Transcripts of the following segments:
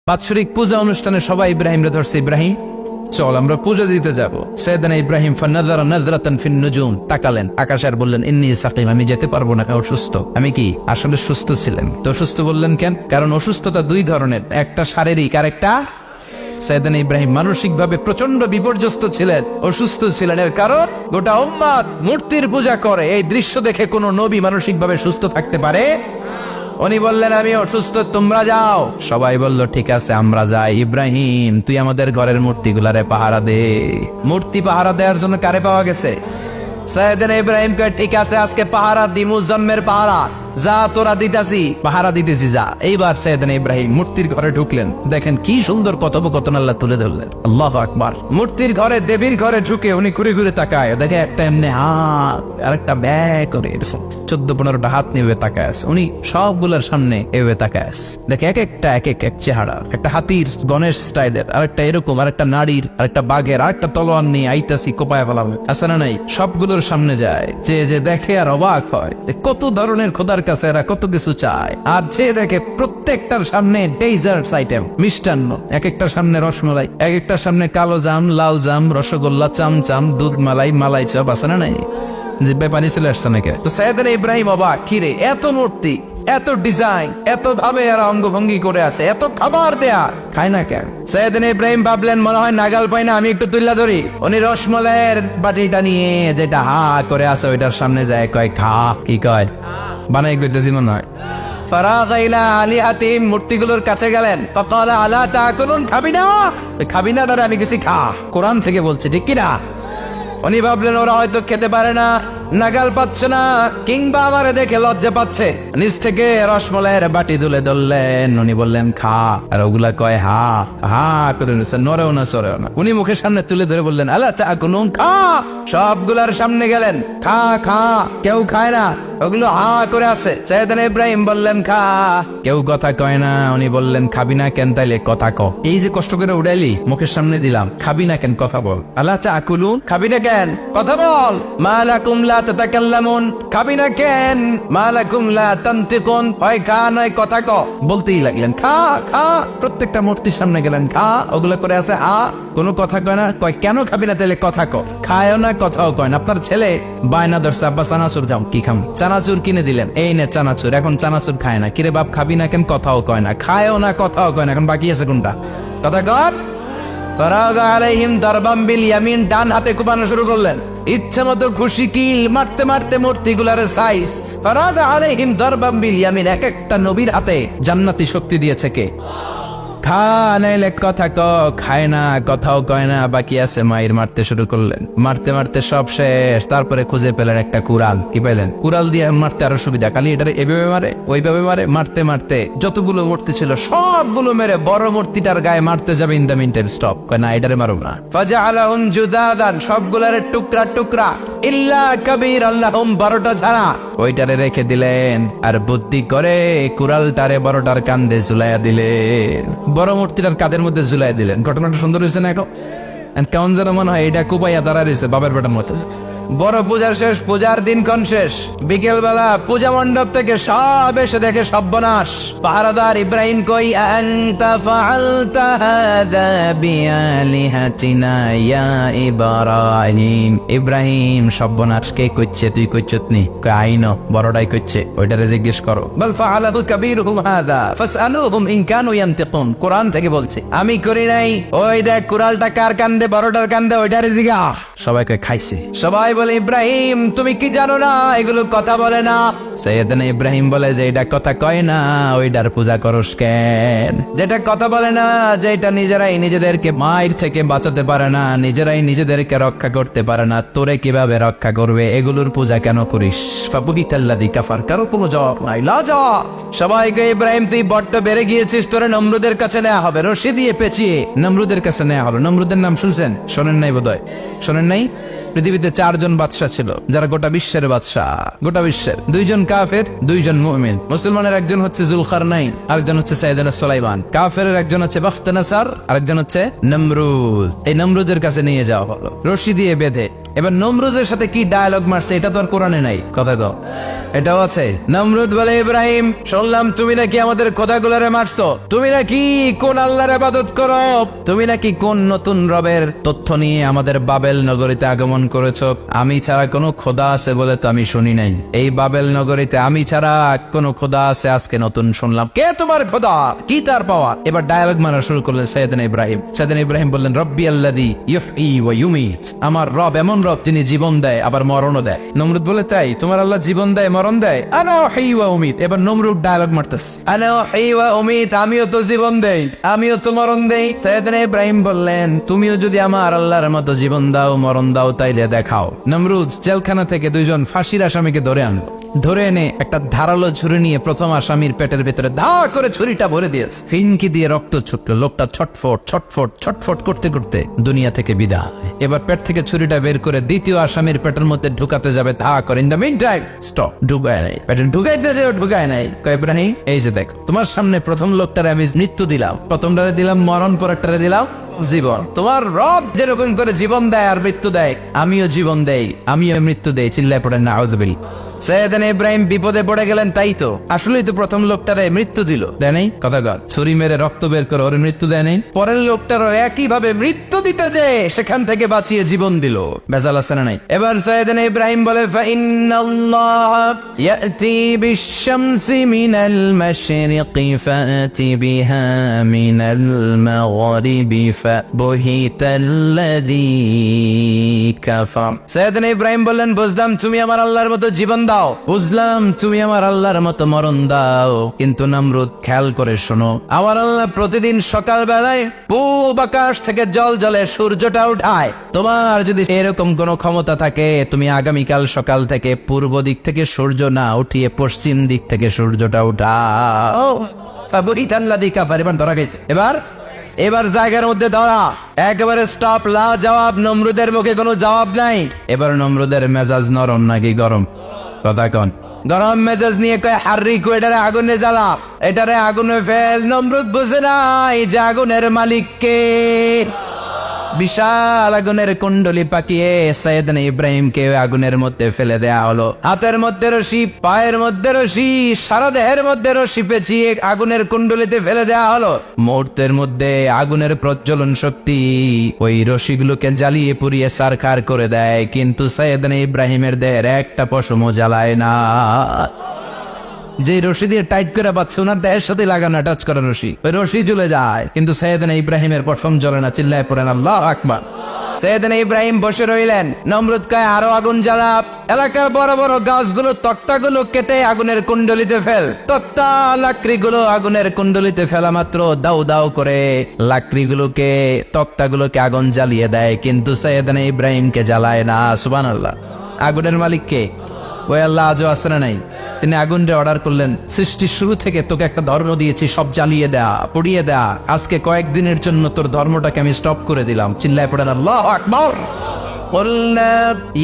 বাৎসরিক পূজা অনুষ্ঠানে সবাই ইব্রাহিমরে ধরছে, ইব্রাহিম চল আমরা পূজা দিতে যাব। সাইয়েদনা ইব্রাহিম ফানাযারা নাযরাতান ফিন নুজুম, তাকালেন আকাশে আর বললেন ইন্নী সাকিম, আমি যেতে পারবো না, অসুস্থ। আমি কি আসলে সুস্থ ছিলেন? তো অসুস্থ বললেন কেন? কারণ অসুস্থতা দুই ধরনের, একটা শারীরিক আর একটা। সাইয়েদনা ইব্রাহিম মানসিকভাবে প্রচন্ড বিপর্যস্ত ছিলেন, অসুস্থ ছিলেন। এর কারণ গোটা উম্মত মূর্তির পূজা করে, এই দৃশ্য দেখে কোন নবী মানসিকভাবে সুস্থ থাকতে পারে? উনি বললেন আমি অসুস্থ, তোমরা যাও। সবাই বলল ঠিক আছে আমরা যাই। ইব্রাহিম তুই আমাদের ঘরের মূর্তিগুলারে পাহারা দে। মূর্তি পাহারা দেওয়ার জন্য কারে পাওয়া গেছে? সাইয়েদনা ইব্রাহিম কয় ঠিক আছে আজকে পাহারা দিমু, জন্মের পাহারা, যা তোরা দিতাছি, পাহারা দিতেছি যা। এইবার সাইয়েদনা ইব্রাহিম মূর্তির ঘরে ঢুকলেন। দেখেন কি সুন্দর কথোপকথন আল্লাহ তুলে ধরলেন। আল্লাহু আকবার। মূর্তির ঘরে, দেবীর ঘরে ঢুকে উনি ঘুরে ঘুরে তাকায়, দেখে একটা এমনি হাত আর একটা ব্যাগ করে 14-15টা হাত নিয়ে তাকায় আছে। উনি সবগুলোর সামনে এভাবে তাকায় আছে, দেখে এক একটা এক এক চেহারা, একটা হাতির গণেশ স্টাইলের, আরেকটা এরকম, আরেকটা নারীর, আরেকটা বাঘের, আরেকটা তলোয়ার নিয়ে আইতাছি কোপায় ফেলাম আছে না নাই। সবগুলোর সামনে যায়, যে দেখে আর অবাক হয় কত ধরনের খোদার কাছে এরা কত কিছু চায়। আর যে দেখে প্রত্যেকটার সামনে ডেজার্টস আইটেম, মিষ্টান্ন, এক একটার সামনে রসমালাই, এক একটার সামনে কালো জাম, লাল জাম, রসগোল্লা, চামচাম, দুধ মালাই, মালাই চপ আছে না নাই। জিব্বায় পানি চলে আসছে নাকি? তো সাইয়েদনা ইব্রাহিম অবাক, কিরে এত মূর্তি, এত ডিজাইন, এত ভাবে এরা অঙ্গভঙ্গি করে আছে, এত খাবার দেয়া, খায় না কেন? সাইয়েদনা ইব্রাহিম ভাবলেন মনে হয় নাগাল পাই না, আমি একটু তুল্লা ধরি। উনি রসমালাইয়ের বাটিটা নিয়ে যেটা হা করে আছে ওইটার সামনে যায়, কয় খা। কি কয়? বানাই কইতেছি মনে হয়। ফারাগা ইলা আলিহাতিহিম, মূর্তিগুলোর কাছে গেলেন। ফাকালা আলা তাকুলুন, খাবি না? খাবি না দাঁড়া, আমি কিছু খা, কোরআন থেকে বলছে, ঠিক কিনা? উনি ভাবলেন ওরা হয়তো খেতে পারে না, নাগাল পাচ্ছে না, কিংবা আমারে দেখে লজ্জা পাচ্ছে। নিচ থেকে রসমলাইয়ের বাটি তুলে ধরলেন। উনি বললেন খা, আর ওগুলা কয় হা হা করে নিচ্ছে, নড়েও না সরেও না। উনি মুখের সামনে তুলে ধরে বললেন আলা তাকুলুন, খা। সবগুলার সামনে গেলেন, খা খা, কেউ খায় না, ওগুলো হা করে আছে। সাইয়েদনা ইব্রাহিম বললেন খা, কেউ কথা কয় না। উনি বললেন খাবি না কেন? তাইলে কথা ক। এই যে কষ্ট করে উড়াইলি, মুখের সামনে দিলাম, খাবি না কেন? কথা বল। আলা তাকুলুন, খাবি না কেন? কথা বল। মা লাকুম লা তাতাকাল্লামুন, খাবি না কেন? মা লাকুম লা তানতিকুন, হয় খা নয় কথা ক। বলতেই লাগলেন খা খা, প্রত্যেকটা মূর্তির সামনে গেলেন, খা। ওগুলো করে আছে আ, কোনো কথা কয় না। কয় কেন খাবি না? তাইলে কথা ক। খায়ও না, কথাও কয় না। আপনার ছেলে বায়না ধরছে, আব্বা চানাচুর খাও। কি খাম? চানাচুর কিনে দিলেন, এই নে চানাচুর। এখন চানাচুর খায় না। কিরে বাপ খাবি না কেন? কথাও কয় না, খায়ও না, কথাও কয় না। এখন বাকি আছে কোনটা? কথা কর। ফারাগা আলাইহিম দারবাম বিল ইয়ামিন, ডান হাতে কুপানো শুরু করলেন। ইচ্ছা মতো খুশি কিল মারতে মারতে মূর্তিগুলার সাইজ। ফারাগা আলাইহিম দারবাম বিল ইয়ামিন, এক একটা নবীর হাতে জান্নাতি শক্তি দিয়েছে কে? খা নাইলে কথা ক। খায় না, কথাও কয় না, বাকি আছে মায়ের। মারতে শুরু করলেন, মারতে মারতে সব শেষ। তারপরে খুঁজে পেলেন একটা কুড়াল। কি পেলেন? কুড়াল দিয়ে মারতে আরো সুবিধা, খালি এটারে এভাবে মারে, ওইভাবে মারে। মারতে মারতে যতগুলো মূর্তি ছিল সবগুলো মেরে বড় মূর্তিটার গায়ে মারতে যাবে, in the meantime stop, কয় না এটারে মারুম না। ফাজআলাহুম জুদাদান, সবগুলারে টুকরা টুকরা, ইল্লা কাবীর আল্লাহুম, 12টা ছাড়া ওইটারে রেখে দিলেন। আর বুদ্ধি করে কুড়ালটারে বড়টার কান্দে ঝুলাইয়া দিলেন, বড় মূর্তিটার কাদের মধ্যে ঝুলাই দিলেন। ঘটনাটা সুন্দর হয়েছে না? এখন কেমন যেন মনে হয় এটা কুপাইয়া দাঁড়া রয়েছে বাবার বেটার মতো। বড় পূজার শেষ, পূজার দিনক্ষণ শেষ। বিকেল বেলা পূজা মণ্ডপ থেকে সব এসে দেখে সর্বনাশ। পাহারাদার ইব্রাহিম কই, আনতা ফাআলতা হাযা বিআলিহাতিনা ইয়া ইব্রাহিম। ইব্রাহিম সর্বনাশ কে কইছে? তুই কইছত নি? কই আইনো, বড়টাই কইছে, ওইটারে জিজ্ঞেস করো। বল ফাআলাহু কাবীরুহুম হাযা ফাসআলুহুম ইন কানু ইয়ানতিকুন, কোরআন থেকে বলছে, আমি করি নাই। ওই দেখ কুড়ালটা কার কান্দে, বড়টার কান্দে, ওইটারে জিগা। সবাই কই খাইছে। সবাই বলে ইব্রাহিম তুমি কি জানো না এগুলো কথা বলে না? সাইয়েদনা ইব্রাহিম বলে যে এটা কথা কয় না, ওইটার পূজা করস কেন? যেটা কথা বলে না, যেটা নিজেরাই নিজেদেরকে মায়ের থেকে বাঁচাতে পারে না, নিজেরাই নিজেদেরকে রক্ষা করতে পারে না, তোরে কিভাবে রক্ষা করবে? এগুলোর পূজা কেন করিস? ফাবুহিতাল্লাযী কাফার, কারো কোনো জবাব নাই, লাজা। সবাইকে ইব্রাহিম তুই বড্ড বেড়ে গিয়েছিস, তোরে নমরুদের কাছে নেওয়া হবে, রশি দিয়ে পেঁচিয়ে নমরুদের কাছে নেওয়া হবে। নমরুদের নাম শুনছেন? শোনেন নাই বোধহয়, শোনেন নাই? পৃথিবীতে 4 জন বাদশা ছিল, যারা গোটা বিশ্বের বাদশা। গোটা বিশ্বের 2 জন কাফের, 2 জন মুমিন। মুসলমানের একজন হচ্ছে জুলকারনাইন, আরেকজন হচ্ছে সাইয়েদনা সুলাইমান। কাফেরের একজন হচ্ছে বাখতানাসার, আরেকজন হচ্ছে নমরুদ। এই নমরুদের কাছে নিয়ে যাওয়া হলো রশি দিয়ে বেঁধে। এবার নমরুদের সাথে কি ডায়ালগ মারছে এটা তো আর কোরআনে নাই। কথা কও। এটাও আছে। নমরুদ বলে, ইব্রাহিম শুনলাম তুমি নাকি আমাদের খোদাগুলোরে মারছো, তুমি নাকি কোন আল্লাহর ইবাদত করো, তুমি নাকি কোন নতুন রবের তথ্য নিয়ে আমাদের বাবেল নগরীতে আগমন করেছো। আমি ছাড়া কোনো খোদা আছে বলে তো আমি শুনি নাই, এই বাবেল নগরীতে আমি ছাড়া কোনো খোদা আছে আজকে নতুন শুনলাম। কে তোমার খোদা, কি তার পাওয়ার? এবার ডায়ালগ মারা শুরু করলেন সাইয়েদনা ইব্রাহিম। সাইয়েদনা ইব্রাহিম বললেন, রব্বি আল্লাযী ইউহয়ী ওয়া ইউমীত, আমার রব এমন রব যিনি জীবন দেয় আবার মরণও দেয়। নমরুদ বলে, তাই তোমার আল্লাহ জীবন দেয় মরণ দেয়? আনা উহয়ী ওয়া উমীত। এবার নমরুদ ডায়ালগ মারতেছে, আনা উহয়ী ওয়া উমীত, আমিও তো জীবন দেই আমিও তো মরণ দেই। সাইয়েদনা ইব্রাহিম বললেন, তুমিও যদি আমার আল্লাহর মতো জীবন দাও মরণ দাও তাইলে দেখাও। নমরুদ জেলখানা থেকে দুইজন ফাঁসির আসামিকে ধরে আনলো। ধরে এনে একটা ধারালো ছুরি নিয়ে প্রথম আসামির পেটের ভিতরে ধা করে ছুরিটা ভরে দিয়েছে। ফিনকি দিয়ে রক্ত ছুটলো। লোকটা ছটফট ছটফট ছটফট করতে করতে দুনিয়া থেকে বিদায়। এবার পেট থেকে ছুরিটা বের করে দ্বিতীয় আসামির পেটের মধ্যে ঢুকাতে যাবে, ধা করে। In the meantime stop, ঢুকায় নাই। পেটে ঢুকাইতে যাও, ঢুকায় নাই। কয়, ইব্রাহিম এই যে দেখো, তোমার সামনে প্রথম লোকটারে আমি মৃত্যু দিলাম, প্রথমটারে দিলাম মরণ, পরেরটারে দিলাম জীবন। তোমার রব যেরকম করে জীবন দেয় আর মৃত্যু দেয়, আমিও জীবন দেই আমিও মৃত্যু দেই। চিল্লায় পড়েন নাউযুবিল্লাহ। সাইয়েদনা ইব্রাহিম বিপদে পড়ে গেলেন। তাই তো, আসলেই তো প্রথম লোকটারে মৃত্যু দিল, দেয় নাই? কথা কর, ছুরি মেরে রক্ত বের করে ওর মৃত্যু দেয় নাই? পরের লোকটারও একই ভাবে মৃত্যু দিতে যে সেখান থেকে বাঁচিয়ে জীবন দিল। বেজাল আছে না নাই? এবার সাইয়েদনা ইব্রাহিম বলে, ফাইন্নাল্লাহ ইয়াতি বিশ-শামসি মিনাল মাশরিকি ফাতি বিহা মিনাল মাগরিবি ফাবহিতাল্লাযী কাফার। সাইয়েদনা ইব্রাহিম বললেন, বুঝলাম তুমি আমার আল্লাহর মতো জীবন দাও, বুঝলাম তুমি আমার আল্লাহর মতো মরণ দাও, কিন্তু নমরুদ খেয়াল করে শোনো, আমার আল্লাহ প্রতিদিন সকাল বেলায় পূব আকাশ থেকে জল জলে সূর্যটা উঠায়। তোমার যদি এরকম কোনো ক্ষমতা থাকে, তুমি আগামীকাল সকাল থেকে পূর্ব দিক থেকে সূর্য না উঠিয়ে পশ্চিম দিক থেকে সূর্যটা উঠাও। ফাবহিতাল্লাযী কাফার। এবার ধরা গেছে। এবার জায়গার মধ্যে ধরা, একেবারে স্টপ, লা জবাব। নমরুদের মুখে কোনো জবাব নাই। এবার নমরুদের মেজাজ নরম নাকি গরম? কথা কন। গরম মেজাজ নিয়ে কয়, হাররিকু, এটারে আগুনে জ্বালা, এটারে আগুনে ফেল। নমরুদ বুঝে নাই যে আগুনের মালিক কে। বিশাল আগুনের কুণ্ডলি পাকিয়ে সাইয়েদনা ইব্রাহিমকে আগুনের মধ্যে ফেলে দেয়া হলো। হাতের মধ্যে রশি, পায়ের মধ্যে রশি, সারা দেহের মধ্যে রশি পেঁচিয়ে আগুনের কুণ্ডলিতে ফেলে দেয়া হলো। মুহূর্তের মধ্যে আগুনের প্রজ্বলন শক্তি ওই রশিগুলোকে জ্বালিয়ে পুড়িয়ে সারখার করে দেয়, কিন্তু সাইয়েদনা ইব্রাহিমের দেহের একটা পশমও জ্বালায় না। যে রশি দিয়ে টাইট করে বাঁধছে, ওনার দেহের সাথে লাগানো টাচ করা রশি, ওই রশি জ্বলে যায়, কিন্তু সাইয়েদনা ইব্রাহিমের পশম জ্বলে না। চিল্লায় পড়েন আল্লাহু আকবার। সাইয়েদনা ইব্রাহিম বসে রইলেন। নমরুদ কয়, আরো আগুন জ্বালা, এলাকার বড় বড় গাছগুলো, তক্তাগুলো কেটে আগুনের কুণ্ডলিতে ফেল। তক্তা লাকড়িগুলো আগুনের কুণ্ডলিতে ফেলা মাত্র দাউ দাউ করে লাকড়িগুলোকে, তক্তাগুলোকে আগুন জ্বালিয়ে দেয়, কিন্তু সাইয়েদনা ইব্রাহিমকে জ্বালায় না। সুবহানাল্লাহ। আগুনের মালিক কে? ওই আল্লাহ আজও আছে না নাই? তিনি আগুনরে অর্ডার করলেন, সৃষ্টির শুরু থেকে তোকে একটা ধর্ম দিয়েছি, সব জ্বালিয়ে দেয়া, পুড়িয়ে দেয়া, আজকে কয়েকদিনের জন্য তোর ধর্মটাকে আমি স্টপ করে দিলাম। চিল্লায় পড়েন আল্লাহু আকবার। قُلْنَا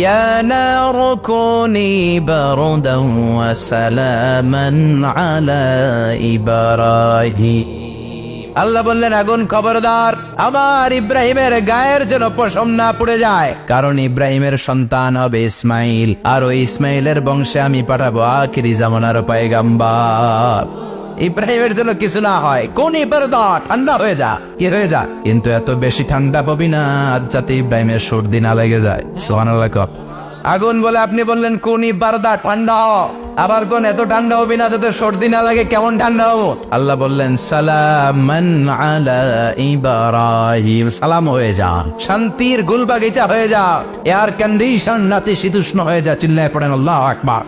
يَا نَارُ كُونِي بَرْدًا وَسَلَامًا عَلَى إِبْرَاهِيمَ। আল্লাহ বললেন, আগুন খবরদার, আমার ইব্রাহিমের গায়ের যেন পশম না পুড়ে যায়, কারণ ইব্রাহিমের সন্তান হবে ইসমাইল, আর ওই ইসমাইলের বংশে আমি পাঠাবো আখিরি জামানার পয়গম্বর। ইব্রাহিমের জন্য কিছু না হয়, কোন ইবারদা, ঠান্ডা হয়ে যা, কি হয়ে যা, কিন্তু এত বেশি ঠান্ডা পাবি না যাতে ইব্রাহিমের সর্দি না লেগে যায়। সুবহানাল্লাহ। আগুন বলে, আপনি বললেন কোন ইবারদা, ঠান্ডা হ, আবার কোন এত ঠান্ডা হবি না যাতে সর্দি না লাগে, কেমন ঠান্ডা হবো? আল্লাহ বললেন, সালামান আলা ইব্রাহিম, সালাম হয়ে যা, শান্তির গুলবাগিচা হয়ে যা, এয়ার কন্ডিশন নাতিশীতোষ্ণ হয়ে যা। চিল্লায় পড়েন আল্লাহু আকবার।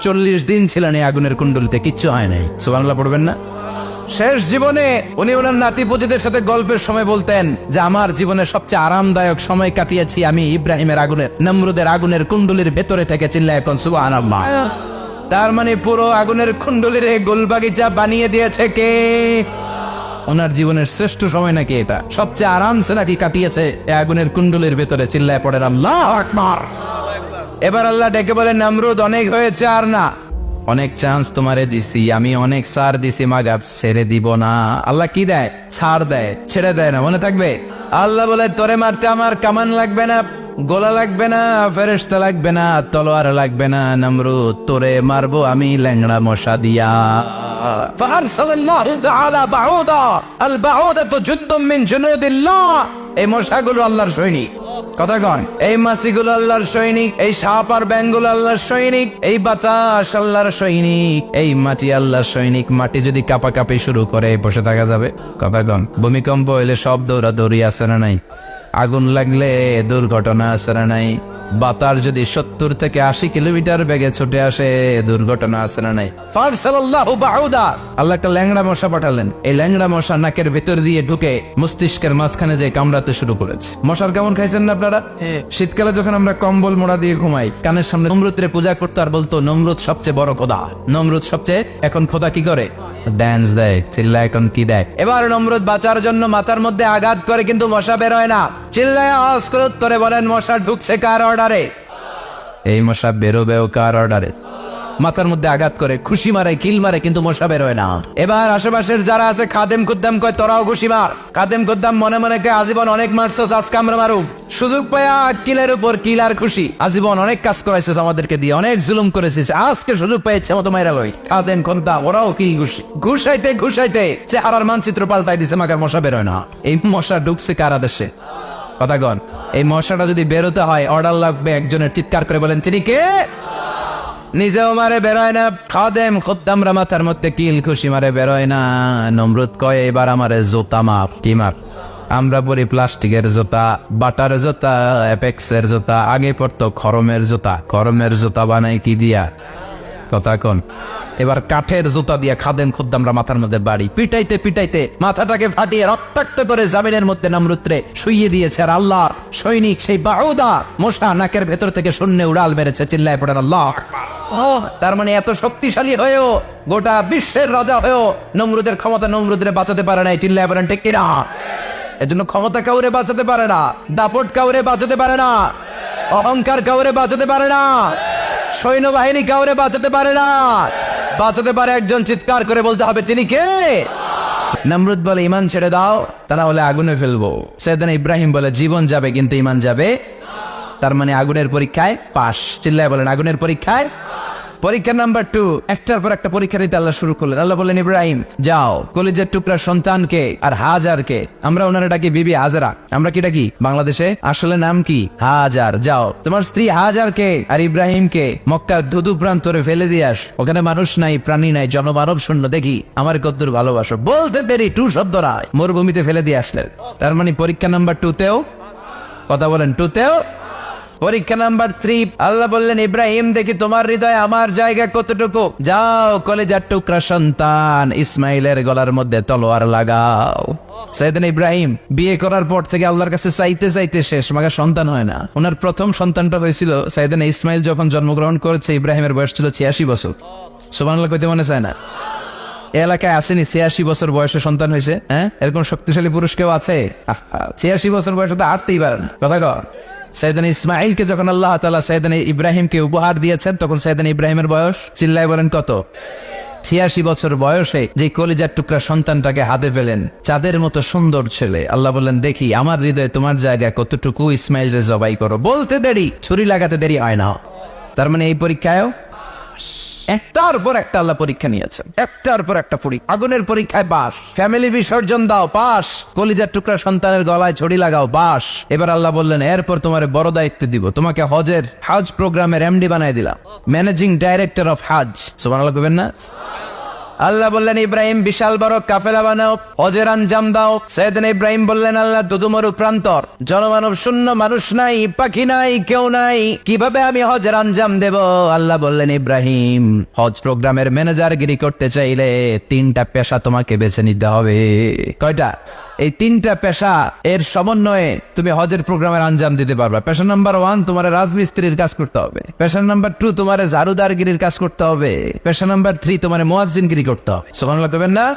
40 দিন ছিলেন এই আগুনের কুণ্ডলিতে, কিচ্ছু হয় নাই। সুবহানাল্লাহ পড়বেন না? শেষ জীবনে উনি ওনার নাতিপুতিদের সাথে গল্পের সময় বলতেন যে আমার জীবনের সবচেয়ে আরামদায়ক সময় কাটিয়েছি আমি ইব্রাহিমের আগুনের, নমরুদের আগুনের কুণ্ডলির ভেতরে থেকে। চিল্লায় এখন সুবহানাল্লাহ। তার মানে পুরো আগুনের কুণ্ডলির গোলবাগিচা বানিয়ে দিয়েছে কে? ওনার জীবনের শ্রেষ্ঠ সময় নাকি এটা? সবচেয়ে আরামসে নাকি কাটিয়েছে এই আগুনের কুণ্ডলির ভেতরে? চিল্লায় পড়েন আল্লাহু আকবার। এবার আল্লাহ ডেকে বলেন, নমরুদ অনেক হয়েছে, আর না, অনেক চান্স তোমারে দিছি, আমি অনেক ছাড় দিছি, মাগার ছেড়ে দিব না। আল্লাহ কি দেয়? ছাড় দেয়, ছেড়ে দেয় না। মনে থাকবে, আল্লাহ বলে, তোরে মারতে আমার কামান লাগবে না, গোলা লাগবে না, ফেরেশতা লাগবে না, তলোয়ার লাগবে না, নমরুদ তোরে মারবো আমি ল্যাংড়া মশা দিয়া। ফারসালাল্লাহু তাআলা বাউদা, আল বাউদাতু জুনদুম মিন জুনুদিল্লাহ। এই মশাগুলো আল্লাহর সৈনিক। কথা কন, এই মাছিগুলো আল্লাহর সৈনিক, এই সাপ আর ব্যাঙগুলো আল্লাহর সৈনিক, এই বাতাস আল্লাহর সৈনিক, এই মাটি আল্লাহর সৈনিক। মাটি যদি কাঁপাকাঁপি শুরু করে বসে থাকা যাবে? কথা কন, ভূমিকম্প হইলে সব দৌড়াদৌড়ি আছে না নাই? আগুন লাগলে দুর্ঘটনা আছে না নাই? বাতাস যদি 70 থেকে 80 কিলোমিটার বেগে ছুটে আসে দুর্ঘটনা আছে না নাই? ফারসালাল্লাহু বাউদা, আল্লাহ একটা ল্যাংড়া মশা পাঠালেন। এই ল্যাংড়া মশা নাকের ভেতর দিয়ে ঢুকে মস্তিষ্কের মাঝখানে যে কামড়াতে শুরু করেছে। মশার কেমন খাইছেন না আপনারা? শীতকালে যখন আমরা কম্বল মোড়া দিয়ে ঘুমাই, কানের সামনে নমরুদরে পূজা করতো আর বলতো নমরুদ সবচেয়ে বড় খোদা, নমরুদ সবচেয়ে। এখন খোদা কি করে? ড্যান্স দেয়, চিল্লা এখন কি দেয়? এবার নমরুদ বাঁচার জন্য মাথার মধ্যে আঘাত করে, কিন্তু মশা বের হয় না। চিল্লায় আওয়াজ করে উত্তরে বলেন, মশা ঢুকছে কার অর্ডারে? এই মশা বেরোবেও কার অর্ডারে? মাথার মধ্যে আঘাত করে, খুশি মারে, কিল মারে, কিন্তু মশা বের হয় না। এবার আশেপাশের যারা আছে খাদেম খুদ্দাম কয় তোরাও খুশি মার। খাদেম খুদ্দাম মনে মনে কয় আজীবন অনেক মারছস, আজকে আমরা মারুম। সুযোগ পায়া কিলের উপর কিল আর খুশি। আজীবন অনেক কাজ করাইছিস আমাদেরকে দিয়ে, অনেক জুলুম করেছিস, আজকে সুযোগ পাই ইচ্ছে মতো মাইরা লই। খাদেম খুদ্দাম ওরাও কিল খুশি। ঘুষাইতে ঘুষাইতে চেহারার মানচিত্র পাল্টাই দিছে, মাগার মশা বের হয় না। এই মশা ঢুকছে কার আদেশে? কথা কন, এই মশাটা যদি বেরোতে হয় অর্ডার লাগবে একজনের। চিৎকার করে বলেন, চিনি কে? নিজেও মারে বেরোয় না, খাদেম খুদ্দামরা মাথার মধ্যে কিল খুশি মারে বেরোয় না। নমরুদ কয় এবার আমারে জুতা মার। কি মার? আমরা পরি প্লাস্টিকের জুতা, বাটার জুতা, অ্যাপেক্সের জুতা, আগে পড়তো খরমের জুতা। খরমের জুতা বানাই কি দিয়া? কথা কন। এবার কাঠের জুতা দিয়া খাদেম খুদ্দামরা মাথার মধ্যে বাড়ি পিটাইতে পিটাইতে মাথাটাকে ফাটিয়ে রক্তাক্ত করে জামিনের মধ্যে নমরুদরে শুইয়ে দিয়েছে। আর আল্লাহ সৈনিক সেই বাউদা মশা নাকের ভেতর থেকে শূন্যে উড়াল মেরেছে। চিল্লায় পড়েন আল্লাহ। তার মানে এত শক্তিশালী হয়েও, গোটা বিশ্বের রাজা হয়েও নমরুদের ক্ষমতা নমরুদরে বাঁচাতে পারে নাই। চিল্লায় পড়েন ঠিক কিনা? এজন্য ক্ষমতা কাউরে বাঁচাতে পারে না, দাপট কাউরে বাঁচাতে পারে না, অহংকার কাউরে বাঁচাতে পারে না, সৈন্যবাহিনী কাউরে বাঁচাতে পারে না। বাঁচাতে পারে একজন। চিৎকার করে বলতে হবে, তিনি কে? নমরুদ বলে ইমান ছেড়ে দাও, তা না হলে আগুনে ফেলবো। সাইয়েদনা ইব্রাহিম বলে জীবন যাবে কিন্তু ইমান যাবে। তার মানে আগুনের পরীক্ষায় পাস। চিল্লায় বলেন আগুনের পরীক্ষায়। পরীক্ষা নাম্বার 2, একটার পর একটা পরীক্ষা দিতে আল্লাহ শুরু করলেন। আল্লাহ বললেন, ইব্রাহিম যাও, কলিজার টুকরা সন্তানকে আর হাজারকে, আমরা ওনারা ডাকি বিবি হাজারা, আমরা কি ডাকি বাংলাদেশে? আসলে নাম কি? হাজার। যাও তোমার স্ত্রী হাজারকে আর ইব্রাহিমকে মক্কার ধুধু প্রান্তরে ফেলে দিয়ে আস। ওখানে মানুষ নাই, প্রাণী নাই, জনমানব শূন্য। দেখি আমার কদ্দুর ভালোবাসো। বলতে দেরি, 2 শব্দ নয়, মরুভূমিতে ফেলে দিয়ে আসলেন। তার মানে পরীক্ষা নাম্বার 2তেও, কথা বলেন, 2তেও। পরীক্ষা নাম্বার 3, আল্লাহ বললেন, ইব্রাহিম দেখি তোমার হৃদয়ে আমার জায়গা কতটুকু। যাও কলিজার টুকরা সন্তান ইসমাইলের গলার মধ্যে তলোয়ার লাগাও। সাইয়েদনা ইব্রাহিম বিয়ে করার পর থেকে আল্লাহর কাছে চাইতে চাইতে শেষ, মাগা সন্তান হয় না। ওনার প্রথম সন্তানটা হয়েছিল সাইয়েদনা ইসমাইল যখন জন্মগ্রহণ করেছে। ইব্রাহিমের বয়স ছিল 86 বছর। সুবহানাল্লাহ কইতে মনে চায় না? এলাকায় আসেনি 86 বছর বয়সে সন্তান হয়েছে? হ্যাঁ, এরকম শক্তিশালী পুরুষ কেউ আছে? 86 বছর বয়সে তো হাঁটতেই পারে না। কথা কর। সাইয়েদনা ইসমাইলকে যখন আল্লাহ তাআলা সাইয়েদনা ইব্রাহিমকে উপহার দিয়েছেন, তখন সাইয়েদনা ইব্রাহিমের বয়স, চিল্লায় বলেন কত? 86 বছর বয়সে যে কলিজার টুকরা সন্তানটাকে হাতে পেলেন, চাঁদের মতো সুন্দর ছেলে। আল্লাহ বললেন, দেখি আমার হৃদয়ে তোমার জায়গা কতটুকু, ইসমাইলরে জবাই করো। বলতে দেরি, ছুরি লাগাতে দেরি হয় না। তার মানে এই পরীক্ষায়ও একটার পর একটা আল্লাহ পরীক্ষা নিয়েছেন, একটার পর একটা পরীক্ষা। আগুনের পরীক্ষায় পাস, ফ্যামিলি বিসর্জন দাও পাস, কলিজার টুকরা সন্তানের গলায় ছড়ি লাগাও পাস। এবার আল্লাহ বললেন, এরপর তোমার বড় দায়িত্ব দিব, তোমাকে হজ প্রোগ্রামের এমডি বানাই দিলাম, ম্যানেজিং ডাইরেক্টর অফ হজ। সুবহানাল্লাহ কইবেন না? আল্লাহ বললেন, ইব্রাহিম বিশাল বড় কাফেলা বানাও, হজের আঞ্জাম দাও। সাইয়েদনা ইব্রাহিম বললেন, আল্লাহ দুদুমরু প্রান্তর, জনমানব শূন্য, মানুষ নাই, পাখি নাই, কেউ নাই, কিভাবে আমি হজের আঞ্জাম দেব? আল্লাহ বললেন, ইব্রাহিম হজ প্রোগ্রামের ম্যানেজারগিরি করতে চাইলে 3টা পেশা তোমাকে বেছে নিতে হবে। কয়টা? এই 3টা পেশা এর সমন্বয়ে তুমি হজের প্রোগ্রামের আঞ্জাম দিতে পারবে। পেশা নাম্বার 1 তোমার রাজমিস্ত্রির কাজ করতে হবে। পেশা নাম্বার 2 তোমার ঝাড়ুদারগিরির কাজ করতে হবে। পেশা নাম্বার 3 তোমার মুয়াজ্জিনগিরি করতে হবে। সুবহানাল্লাহ কইবেন না?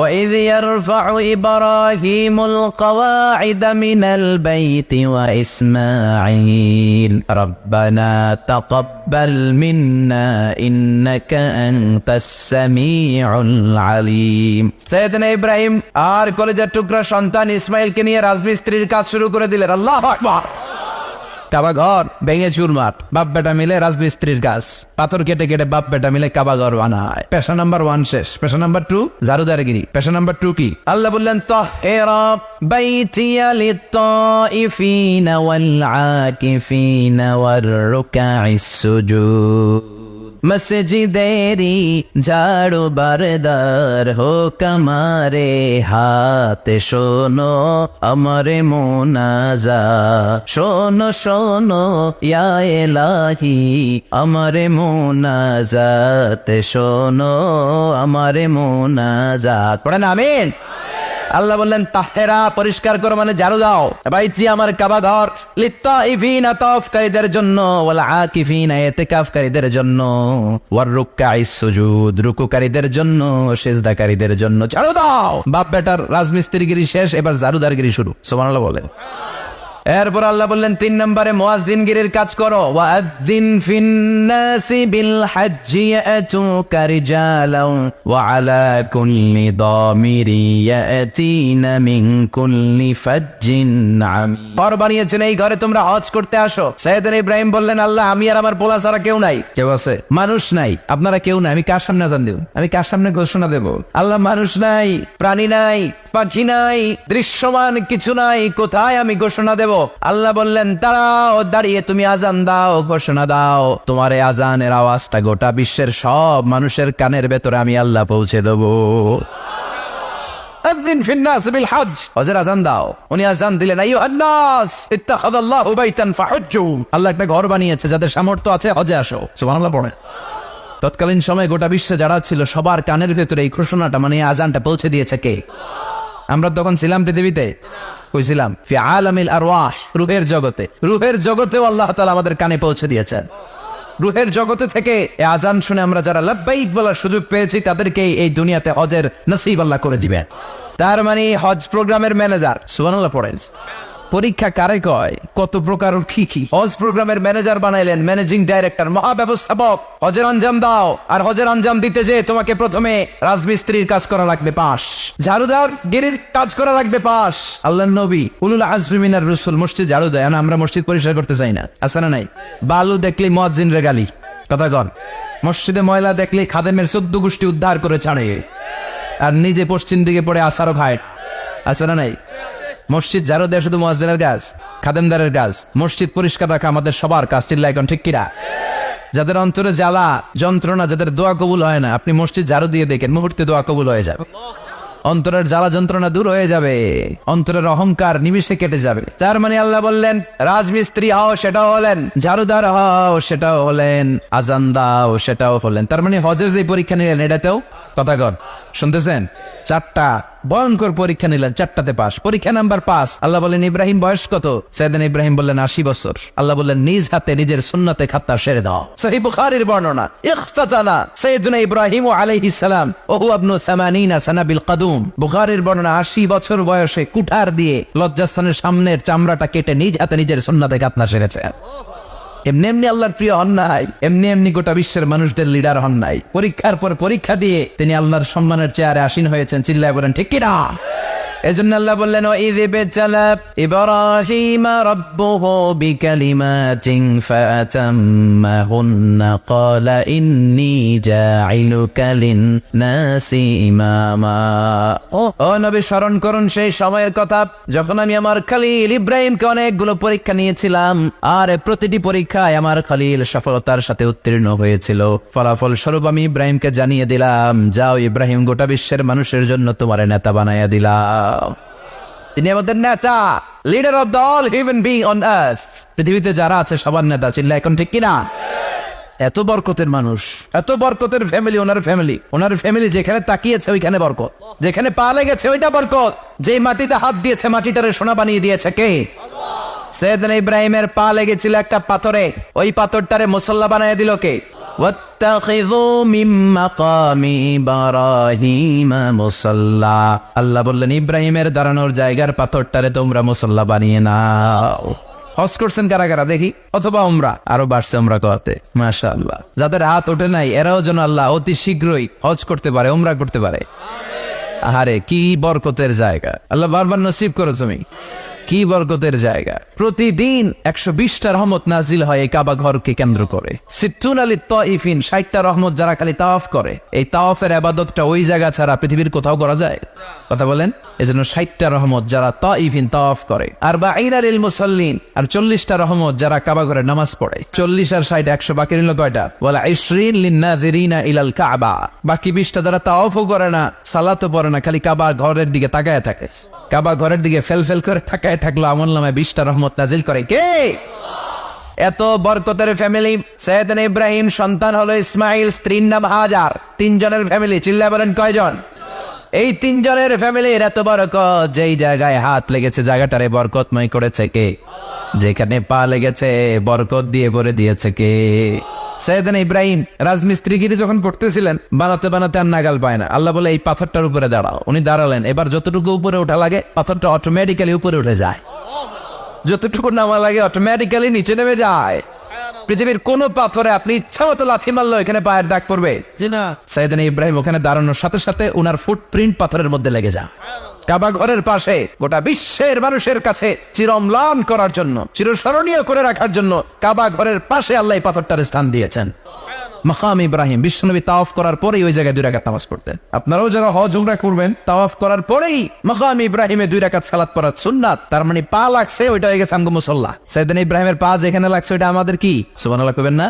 وَإِذْ يَرْفَعُ إِبْرَاهِيمُ الْقَوَاعِدَ مِنَ الْبَيْتِ وَإِسْمَاعِيلُ رَبَّنَا تَقَبَّلْ مِنَّا إِنَّكَ أَنْتَ السَّمِيعُ الْعَلِيمُ। সাইয়েদনা ইব্রাহিম আর কলিজার টুকরা সন্তান ইসমাইলকে নিয়ে রাজমিস্ত্রির কাজ শুরু করে দিলেন। আল্লাহু আকবার। কাবা ঘর ভেঙে চুরমার, বাপ বেটা মিলে রাজমিস্ত্রির কাজ, পাথর কেটে কেটে বাপ বেটা মিলে কাবা ঘর বানায়। পেশা নাম্বার 1 শেষ। পেশা নাম্বার 2 জারুদারগিরি। পেশা নাম্বার 2 কি? আল্লাহ বললেন তাহিরা বাইতিয়া লিত্তাইফিনা ওয়াল আকিফিনা ওয়ার রুকাইস সুজুদ। মসজিদেরি ঝাড়ু বারদার হোক আমারে হাতে, শোনো আমারে মোনাজা, শোনো শোনো ইয়া এলাহি আমারে মোনাজাত, শোনো আমারে মোনাজাত। পড়েন আমিন। আল্লাহ বললেন তাহেরা পরিষ্কার করো মানে ঝাড়ু দাও, বাইতি আমার কাবা ঘর, লিত্তাইফিনা তাওয়াফকারীদের জন্য, ওয়াল আকিফিনা ইতিকাফকারীদের জন্য, ওয়ার রুকআইস সুজুদ রুকুকারীদের জন্য, সিজদাকারীদের জন্য ঝাড়ু দাও। বাপ বেটার রাজমিস্ত্রিগিরি শেষ, এবার ঝাড়ুদারগিরি শুরু। সুবহানাল্লাহ বলেন। এরপর আল্লাহ বললেন 3 নম্বরে মুয়াজ্জিনগিরির কাজ করো। ওয়াআযিন ফিন্নাসি বিল হজ্জি ইয়াতুকা রিজালান ওয়া আলা কুল্লি দামিরি ইয়াতিনা মিন কুল্লি ফাজ্জিন আমিক। ঘর বানিয়েছেন, এই ঘরে তোমরা হজ করতে আসো। সাইয়েদনা ইব্রাহিম বললেন আল্লাহ আমি আর আমার পোলা ছাড়া কেউ নাই। কেউ আছে? মানুষ নাই, আপনারা কেউ নাই, আমি কার সামনে আযান দেব? আমি কার সামনে ঘোষণা দেব? আল্লাহ মানুষ নাই, প্রাণী নাই, পাখি নাই, দৃশ্যমান কিছু নাই, কোথায় আমি ঘোষণা দেব? আল্লাহ বললেন দাঁড়াও, দাঁড়িয়ে তুমি আজান দাও, ঘোষণা দাও। তোমার এই আজানের আওয়াজটা গোটা বিশ্বের সব মানুষের কানের ভেতরে আমি আল্লাহ পৌঁছে দেবো। আযিন ফিন্নাস বিল হজ, হজের আজান দাও। উনি আজান দিলেন আইয়ুহান নাস ইত্তাখাযাল্লাহু বাইতান ফাহুজ্জু। আল্লাহ একটা ঘর বানিয়েছে, যাদের সামর্থ্য আছে হজে আসো। সুবহানাল্লাহ পড়ে। তৎকালীন সময়ে গোটা বিশ্বে যারা ছিল সবার কানের ভেতরে এই ঘোষণাটা মানে আজানটা পৌঁছে দিয়েছে কে? আমরা তখন ছিলাম পৃথিবীতে, কইছিলাম ফি আলামিল আরওয়াহ, রূহের জগতে। রূহের জগতেও আল্লাহ তাআলা আমাদের কানে পৌঁছে দিয়েছেন। রূহের জগতে থেকে এই আজান শুনে আমরা যারা লাব্বাইক বলার সুযোগ পেয়েছি তাদেরকে এই দুনিয়াতে হজের নসিব আল্লাহ করে দিবেন। তার মানে হজ প্রোগ্রামের ম্যানেজার। সুবহানাল্লাহ পড়েন। পরীক্ষা কারে কয়? কত প্রকার কি কি। হজ প্রোগ্রামের ম্যানেজার বানাইলেন, ম্যানেজিং ডাইরেক্টর, মহাব্যবস্থাপক। হজের আঞ্জাম দাও, আর হজের আঞ্জাম দিতে যে তোমাকে প্রথমে রাজমিস্ত্রির কাজ করা লাগবে 5, ঝাড়ুদার গিরির কাজ করা লাগবে 5। আল্লাহর নবী উলুল আজমি মিনার রাসূল মসজিদ ঝাড়ু দেয়, আমরা মসজিদ পরিষ্কার করতে চাই না, আছে না নাই? বালু দেখলে মুয়াজ্জিনের গালি, কথা কন। মসজিদে ময়লা দেখলে খাদেমের 14 গোষ্ঠী উদ্ধার করে ছাড়ে, আর নিজে পশ্চিম দিকে পড়ে আসারও খায়, আছে না নাই? মসজিদ ঝাড়ু দেওয়া শুধু মুয়াজ্জিনের কাজ, খাদেমদারের কাজ। মসজিদ পরিষ্কার রাখা আমাদের সবার কাজ। চিল্লায় এখন ঠিক কিনা? যাদের অন্তরে জ্বালা যন্ত্রণা, যাদের দোয়া কবুল হয় না, আপনি মসজিদ ঝাড়ু দিয়ে দেখেন মুহূর্তে দোয়া কবুল হয়ে যাবে। অন্তরের জ্বালা যন্ত্রণা দূর হয়ে যাবে, অন্তরের অহংকার নিমিষে কেটে যাবে। তার মানে আল্লাহ বললেন রাজমিস্ত্রি হও, সেটাও হলেন, ঝাড়ুদার হও, সেটাও হলেন, আজান দাও, সেটাও হলেন। তার মানে হজের যে পরীক্ষা নিলেন এটাতেও, কথা কন, শুনতেছেন? 4টা ভয়ঙ্কর পরীক্ষা নিলেন, 4টাতে পাস। পরীক্ষা নাম্বার 5। আল্লাহ বললেন ইব্রাহিম বয়স কত? সাইয়েদনা ইব্রাহিম বললেন 80 বছর। আল্লাহ বললেন নিজ হাতে নিজের সুন্নতে খাত্তা সেরে দাও। সহিহ বুখারীর বর্ণনা, ইখতাতানা সাইয়েদনা ইব্রাহিম আলাইহিস সালাম ওয়া হুয়া ইবনু 80 সানা বিল কদুম। বুখারীর বর্ণনা 80 বছর বয়সে কুঠার দিয়ে লজ্জাস্থানের সামনের চামড়াটা কেটে নিজ হাতে নিজের সুন্নতে খাত্তা সেরেছেন। এমনি এমনি আল্লাহর প্রিয় হন নাই, এমনি এমনি গোটা বিশ্বের মানুষদের লিডার হন নাই। পরীক্ষার পর পরীক্ষা দিয়ে তিনি আল্লাহর সম্মানের চেয়ারে আসীন হয়েছেন। চিল্লায় বলেন ঠিক কিনা? এজন্য আল্লাহ বললেন ওয়াইয ইবতালা ইব্রাহিম রাব্বুহু বিকালিমাতিন ফাতাম্মাহুন্না ক্বালা ইন্নী জাইলুকা লিন-নাসি ইমামা। ও নবী স্মরণ করুন সেই সময়ের কথা যখন আমি আমার খলিল ইব্রাহিমকে অনেকগুলো পরীক্ষা নিয়েছিলাম, আর প্রতিটি পরীক্ষায় আমার খলিল সফলতার সাথে উত্তীর্ণ হয়েছিল। ফলাফল স্বরূপ আমি ইব্রাহিমকে জানিয়ে দিলাম, যাও ইব্রাহিম, গোটা বিশ্বের মানুষের জন্য তোমার নেতা বানাইয়া দিলাম। তিনি আমাদের নেতা, leader of the all human being on earth. পৃথিবীতে যারা আছে সবার নেতা। চিল্লা এখন ঠিক কিনা? এত বরকতের মানুষ, এত বরকতের ফ্যামিলি, ওনার ফ্যামিলি যেখানে তাকিয়েছে ওইখানে বরকত, যেখানে পা লেগেছে ওইটা বরকত, যেই মাটিতে হাত দিয়েছে মাটিটারে সোনা বানিয়ে দিয়েছে কে? সাইয়েদনা ইব্রাহিমের পা লেগেছিল একটা পাথরে, ওই পাথরটারে মুসল্লা বানিয়ে দিল কে? ওয়াত্তাখিযু মিন মাকামি ইব্রাহিম মুসাল্লা। আল্লাহ বললেন ইব্রাহিমের দাঁড়ানোর জায়গার পাথরটারে তোমরা মুসল্লা বানিয়ে নাও। হজ করছেন কারা কারা দেখি, অথবা উমরা, আরো বাড়ছে উমরা করতে, মাশাআল্লাহ। যাদের হাত ওঠে নাই এরাও যেন আল্লাহ অতি শীঘ্রই হজ করতে পারে, উমরা করতে পারে। আহারে কি বরকতের জায়গা, আল্লাহ বারবার নসিব করো তুমি। কি বরকতের জায়গা। প্রতিদিন 120টা রহমত নাজিল হয় এই কাবা ঘরকে কেন্দ্র করে। সিত্তুন আলী তাইফিন, 60টা রহমত যারা খালি তাওয়াফ করে। এই তাওয়াফের ইবাদতটা ওই জায়গা ছাড়া পৃথিবীর কোথাও করা যায়? কথা বলেন। এজন্য 60টা রহমত যারা তাইফিন তাওয়াফ করে, আর বাঈনা লিল মুসাল্লিন, আর 40টা রহমত যারা কাবা ঘরে নামাজ পড়ে। 40 আর 60 100, বাকি রইল কয়টা? ওয়ালা 20 লিন-নাযিরিনা ইলাল কাবা। বাকি 20টা যারা তাওয়াফও করে না, সালাতও পড়ে না, খালি কাবা ঘরের দিকে তাকায় থাকে। কাবা ঘরের দিকে ফেল করে তাকায় থাকলো, আমলনামায় 20টা রহমত নাজিল করে কে? এত বরকতের ফ্যামিলি। সাইয়েদনা ইব্রাহিম সন্তান হলো ইসমাইল, স্ত্রীর নাম হাজার। 3 জনের ফ্যামিলি। চিল্লা বলেন কয়জন? এই 3 জনের ফ্যামিলির এত বরকত, যেই জায়গায় হাত লেগেছে জায়গাটারে বরকতময় করেছে কে? যেখানে পা লেগেছে বরকত দিয়ে ভরে দিয়েছে কে? সাইয়েদনা ইব্রাহিম রাজমিস্ত্রিগিরি যখন করতেছিলেন, বানাতে বানাতে আর নাগাল পায় না। আল্লাহ বলে এই পাথরটার উপরে দাঁড়াও। উনি দাঁড়ালেন। এবার যতটুকু উপরে ওঠা লাগে পাথরটা অটোমেটিক্যালি উপরে উঠে যায়, যতটুকু নামা লাগে অটোমেটিক্যালি নিচে নেমে যায়। পৃথিবীর কোন পাথরে আপনি ইচ্ছা মতো লাথি মারলো এখানে পায়ের দাগ পড়বে না। সাইয়েদনা ইব্রাহিম ওখানে দাঁড়ানোর সাথে সাথে উনার ফুটপ্রিন্ট পাথরের মধ্যে লেগে যায়। কাবা ঘরের পাশে গোটা বিশ্বের মানুষের কাছে চিরম্লান করার জন্য, চিরস্মরণীয় করে রাখার জন্য কাবা ঘরের পাশে আল্লাহ এই পাথরটার স্থান দিয়েছেন। মাকাম ইব্রাহিম। বিশ্বনবী তাওয়াফ করার পরেই ওই জায়গায় 2 রাকাত নামাজ পড়তেন। আপনারাও যারা হজ উমরা করবেন, তাওয়াফ করার পরেই মাকাম ইব্রাহিমে 2 রাকাত সালাত পড়া সুন্নাত। তার মানে পা লাগছে, ওইটা হয়ে গেছে আমগো মুসাল্লা। সাইয়েদনা ইব্রাহিমের পা যেখানে লাগছে ওইটা আমাদের কি? সুবহানাল্লাহ কইবেন না?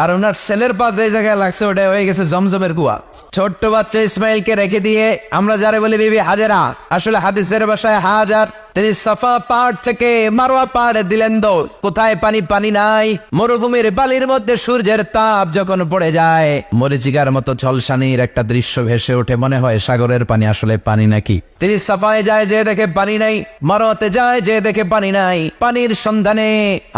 আর ওনার ছেলের পা যে জায়গায় লাগছে ওটা হয়ে গেছে জমজমের কুয়া। ছোট্ট বাচ্চা ইসমাইলকে রেখে দিয়ে আমরা যারা বলি বিবি হাজেরা, আসলে হাদিসের ভাষায় হাজার, তিনি সাফা পাহাড় থেকে মারওয়া পাহাড়ে দিলেন দৌড়। কোথায় পানি? পানি নাই। মরুভূমির বালির মধ্যে সূর্যের তাপ যখন পড়ে যায়, মরিচিকার মতো ঝলসানির একটা দৃশ্য ভেসে ওঠে, মনে হয় সাগরের পানি, আসলে পানি নাকি। তিনি সাফায় যায়, যে দেখে পানি নাই। মারওয়াতে যায়, যে দেখে পানি নাই। পানির সন্ধানে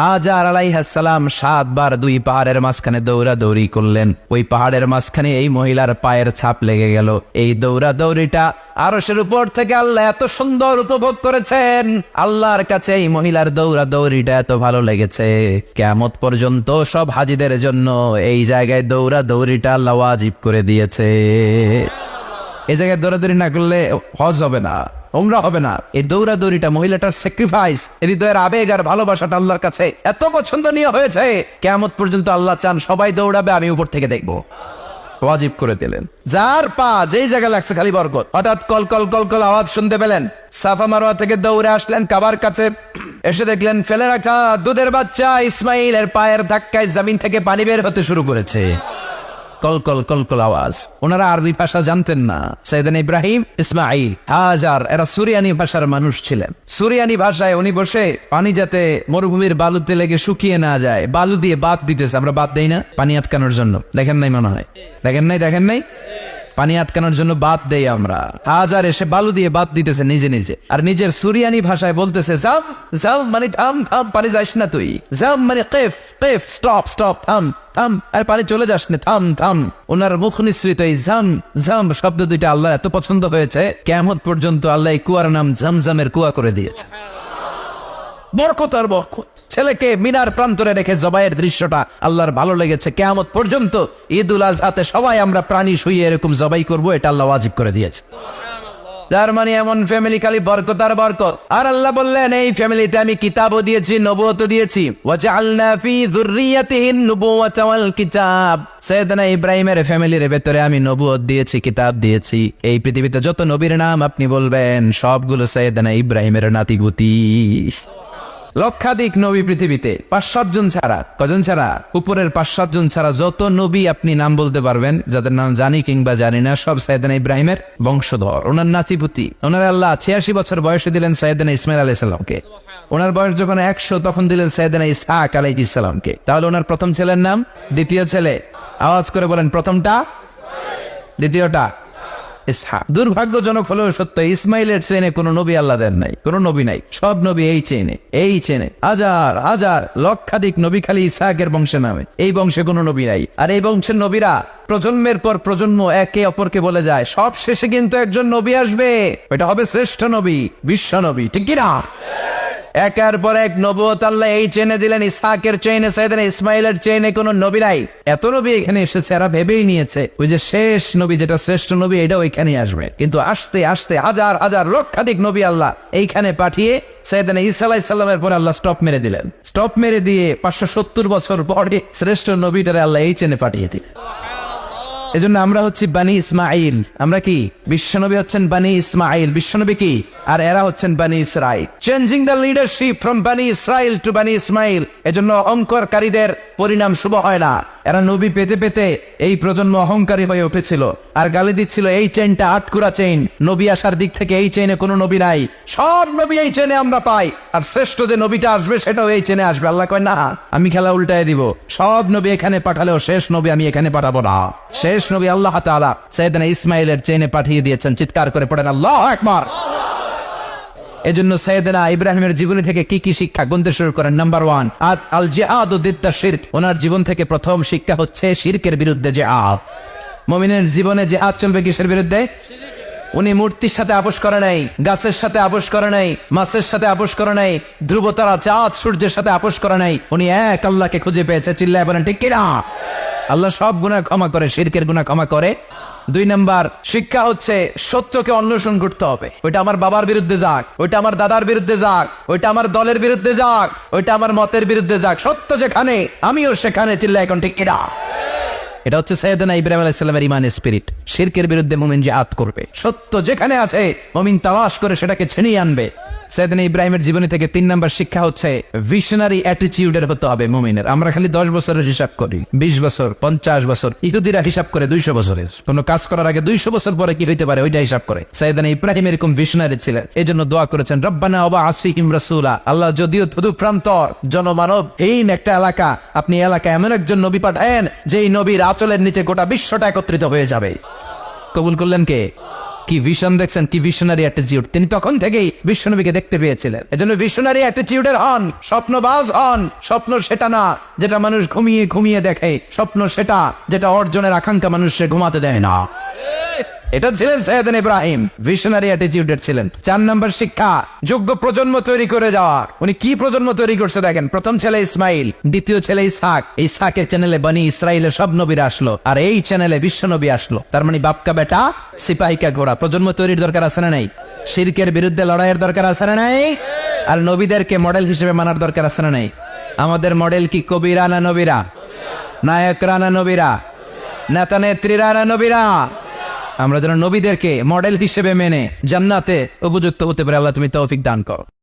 হাজার আলাইহিস সালাম 7 বার 2 পাহাড়ের মাঝখানে দৌড়াদৌড়ি করলেন। ওই পাহাড়ের মাঝখানে এই মহিলার পায়ের ছাপ লেগে গেল। এই দৌড়াদৌড়িটা আরশের উপর থেকে আল্লাহ এত সুন্দর উপভোগ করেছেন। আল্লাহর কাছে এই মহিলার দৌড়াদৌড়িটা এত ভালো লেগেছে, কিয়ামত পর্যন্ত সব হাজিদের জন্য এই জায়গায় দৌড়াদৌড়িটা আল্লাহ ওয়াজিব করে দিয়েছে। এই জায়গায় দৌড়াদৌড়ি না করলে হজ হবে না, উমরা হবে না। এই দৌড়াদৌড়িটা, মহিলাটার স্যাক্রিফাইস, হৃদয়ের আবেগ আর ভালোবাসাটা আল্লাহর কাছে এত পছন্দনীয় হয়েছে, কিয়ামত পর্যন্ত আল্লাহ চান সবাই দৌড়াবে, আমি উপর থেকে দেখবো। ওয়াজিব করে দিলেন। যার পা যেই জায়গায় লাগছে খালি বরকত। হঠাৎ কল কল কল কল আওয়াজ শুনতে পেলেন। সাফা মারওয়া থেকে দৌড়ে আসলেন কাবার কাছে। এসে দেখলেন ফেলে রাখা দুধের বাচ্চা ইসমাইলের পায়ের ধাক্কায় জমিন থেকে পানি বের হতে শুরু করেছে। কল কল কল কল আওয়াজ। ওনারা আরবি ভাষা জানতেন না। সাইয়েদনা ইব্রাহিম, ইসমাইল, হাজার এরা সুরিয়ানি ভাষার মানুষ ছিলেন। সুরিয়ানি ভাষায় উনি বসে পানি যাতে মরুভূমির বালুতে লেগে শুকিয়ে না যায়, বালু দিয়ে বাদ দিতেছে। আমরা বাদ দেই না পানি আটকানোর জন্য? দেখেন নাই মনে হয়? দেখেন নাই? পানি আটকানোর জন্য বাদ দেই আমরা। হাজার এসে বালু দিয়ে বাদ দিতেছে নিজে নিজে, আর নিজের সুরিয়ানি ভাষায় বলতেছে জাম জাম, মানে থাম থাম, পানি যাস না তুই। জাম মানে কেফ কেফ, স্টপ স্টপ, থাম থাম, আর পানি চলে যাস না, থাম থাম। ওনার মুখ নিঃসৃত এই জাম জাম শব্দ দুইটা আল্লাহ এত পছন্দ হয়েছে, কিয়ামত পর্যন্ত আল্লাহ এই কুয়ার নাম জামজামের কুয়া করে দিয়েছে। বরকত আর বরকত। ছেলেকে মিনার প্রান্তরে রেখে জবাইয়ের দৃশ্যটা আল্লাহর ভালো লেগেছে। কিয়ামত পর্যন্ত ঈদুল আজহাতে সবাই আমরা প্রাণী শুইয়ে এরকম জবাই করব, এটা আল্লাহ ওয়াজিব করে দিয়েছে। তার মানে এমন ফ্যামিলি খালি বরকত আর বরকত। আর আল্লাহ বললেন এই ফ্যামিলিতে আমি কিতাবও দিয়েছি, নবুয়তও দিয়েছি। ওয়াজআলনা ফি যুররিয়াতিহিন নুবুওয়াতা ওয়াল কিতাব। সাইয়েদনা ইব্রাহিমের ফ্যামিলির ভেতরে আমি নবুয়ত দিয়েছি, কিতাব দিয়েছি। এই পৃথিবীতে যত নবীর নাম আপনি বলবেন সবগুলো সাইয়েদনা ইব্রাহিমের নাতিগুতি। লক্ষাধিক নবী পৃথিবীতে, 5-7 জন ছাড়া। কজন ছাড়া? উপরের 5-7 জন ছাড়া যত নবী আপনি নাম বলতে পারবেন, যাদের নাম জানি কিংবা জানি না, সব সাইয়েদনা ইব্রাহিমের বংশধর, ওনার নাতিপুতি। ওনার আল্লাহ 86 বছর বয়সে দিলেন সাইয়েদনা ইসমাইল আলাইহিস সালামকে। ওনার বয়স যখন 100 তখন দিলেন সাইয়েদনা ইসহাক আলাইহিস সালামকে। তাহলে ওনার প্রথম ছেলের নাম? দ্বিতীয় ছেলে আওয়াজ করে বলেন, প্রথমটা, দ্বিতীয়টা ইসহাক। দুর্ভাগ্যজনক হলেও সত্য, ইসমাইলের চেনে কোন নবী আল্লাহ দেন নাই, কোন নবী নাই। সব নবী এই চেনে হাজার হাজার লক্ষাধিক নবী খালি ইসহাকের বংশে নামে। এই বংশে কোন নবী নাই। আর এই বংশের নবীরা প্রজন্মের পর প্রজন্ম একে অপরকে বলে যায়, সব শেষে কিন্তু একজন নবী আসবে, ওইটা হবে শ্রেষ্ঠ নবী, বিশ্ব নবী, ঠিক কিনা? একের পর এক নবুয়ত আল্লাহ এই চেনে দিলেন। ইসহাকের চেইনে, সাইয়েদনা ইসমাইলের চেইনে কোনো নবী নাই। এত নবী এখানে এসেছে, এরা ভেবেই নিয়েছে ওই যে শেষ নবী, যেটা শ্রেষ্ঠ নবী, এটা ওইখানে আসবে। কিন্তু আস্তে আস্তে হাজার হাজার লক্ষাধিক নবী আল্লাহ এইখানে পাঠিয়ে সাইয়েদনা ঈসা আলাইহিস সালামের পরে আল্লাহ স্টপ মেরে দিলেন। স্টপ মেরে দিয়ে 570 বছর পরে শ্রেষ্ঠ নবীটারে আল্লাহ এই চেনে পাঠিয়ে দিলেন। এজন্য আমরা হচ্ছি বানি ইসমাইল। আমরা কি? বিশ্বনবী হচ্ছেন বানি ইসমাইল, বিশ্বনবী কি? আর এরা হচ্ছেন বানি Israil. Changing the leadership from বানি ইসরাইল টু বানি ইসমাইল। এজন্য অহংকারীদের পরিণাম শুভ হয় না। এরা নবী পেতে পেতে এই প্রজন্ম অহংকারী হয়ে উঠেছিল আর গালি দিচ্ছিল এই চেইনটা আটকুরা চেইন, নবী আসার দিক থেকে এই চেইনে কোনো নবী নাই, সব নবী এই চেইনে আমরা পাই, আর শ্রেষ্ঠ যে নবীটা আসবে সেটাও এই চেইনে আসবে। আল্লাহ কয় না, আমি খেলা উল্টায় দিব, সব নবী এখানে পাঠালেও শেষ নবী আমি এখানে পাঠাবো না। শেষ নবী আল্লাহ তাআলা সাইয়েদনা ইসমাইলের চেইনে পাঠিয়ে দিয়েছেন। চিৎকার করে পড়েন আল্লাহু আকবার। এজন্য সাইয়েদনা ইব্রাহিমের জীবনী থেকে কি কি শিক্ষা গুনতে শুরু করেন? নাম্বার 1, আল জিহাদু দিদ্দা শিরক। ওনার জীবন থেকে প্রথম শিক্ষা হচ্ছে শিরকের বিরুদ্ধে জিহাদ। মুমিনের জীবনে জিহাদ চলবে কিসের বিরুদ্ধে? উনি মূর্তির সাথে আপোষ করে নাই, গাছের সাথে আপোষ করে নাই, মাছের সাথে আপোষ করে নাই, ধ্রুবতারা, চাঁদ, সূর্যের সাথে আপোষ করে নাই। উনি এক আল্লাহকে খুঁজে পেয়েছে। চিল্লায় বলেন ঠিক কিনা? আল্লাহ সব গুনাহ ক্ষমা করে, শিরকের গুনাহ ক্ষমা করে। 2 নাম্বার শিক্ষা হচ্ছে সত্যকে অন্বেষণ করতে হবে। ওইটা আমার বাবার বিরুদ্ধে যাক, ওইটা আমার দাদার বিরুদ্ধে যাক, ওইটা আমার দলের বিরুদ্ধে যাক, ওইটা আমার মতের বিরুদ্ধে যাক, সত্য যেখানে আমিও সেখানে। চিল্লা এখন ঠিক কিনা? এটা হচ্ছে সাইয়েদনা ইব্রাহিম আলাইহিস সালামের ইমানের স্পিরিট। শিরকের বিরুদ্ধে মুমিন জিহাদ করবে। সত্য যেখানে আছে মুমিন তালাশ করে সেটাকে ছিনিয়ে আনবে। সাইয়েদনা ইব্রাহিমের জীবনী থেকে 3 নাম্বার শিক্ষা হচ্ছে ভিশনারি অ্যাটিটিউডের হতে হবে মুমিনের। আমরা খালি 10 বছরের হিসাব করি, 20 বছর, 50 বছর। ইহুদিরা হিসাব করে 200 বছরের। কোন কাজ করার আগে 200 বছর পরে কি হইতে পারে ওইটা হিসাব করে। সাইয়েদনা ইব্রাহিম এরকম ভিশনারি ছিলেন। এজন্য দোয়া করেছেন, রব্বানা ওয়াবআস ফীহিম রাসূলা। আল্লাহ যদিও ধুধুপ্রান্তর জনমানবহীন একটা এলাকা, আপনি এলাকায় এমন একজন নবী পাঠায়েন যেই নবীর আঁচলের নিচে গোটা বিশ্বটা একত্রিত হয়ে যাবে। কবুল করলেন কে? কি ভিশন দেখছেন, কি ভিশনারি অ্যাটিটিউড। তিনি তখন থেকেই বিশ্বনবীকে দেখতে পেয়েছিলেন। এজন্য ভিশনারি অ্যাটিটিউডের হন, স্বপ্নবাজ হন। স্বপ্ন সেটা না যেটা মানুষ ঘুমিয়ে ঘুমিয়ে দেখে, স্বপ্ন সেটা যেটা অর্জনের আকাঙ্ক্ষা মানুষকে ঘুমাতে দেয় না। এটা ছিলেন সাইয়েদনা ইব্রাহিম, ভিশনারি অ্যাটিটিউডের ছিলেন। 4 নাম্বার শিক্ষা, যোগ্য প্রজন্ম তৈরি করে যাওয়া। উনি কি প্রজন্ম তৈরি করছে দেখেন। প্রথম ছেলে ইসমাইল, দ্বিতীয় ছেলে ইসহাক। ইসহাকের চ্যানেলে বনি ইসরাইলের সব নবীরা আসলো, আর এই চ্যানেলে বিশ্ব নবী আসলো। তার মানে বাপকা বেটা সিপাহিকা ঘোড়া। প্রজন্ম তৈরির দরকার আছে না নাই? শিরকের বিরুদ্ধে লড়াইয়ের দরকার আছে না নাই? আর নবীদেরকে মডেল হিসেবে মানার দরকার আছে না নাই? আমাদের মডেল কি কবিরা না নবীরা? নায়করা না নবীরা? নেতা নেত্রীরা না নবীরা? আমরা যেন নবীদেরকে মডেল হিসেবে মেনে জান্নাতে উপযুক্ত হতে পারে। আল্লাহ তুমি তৌফিক দান করো।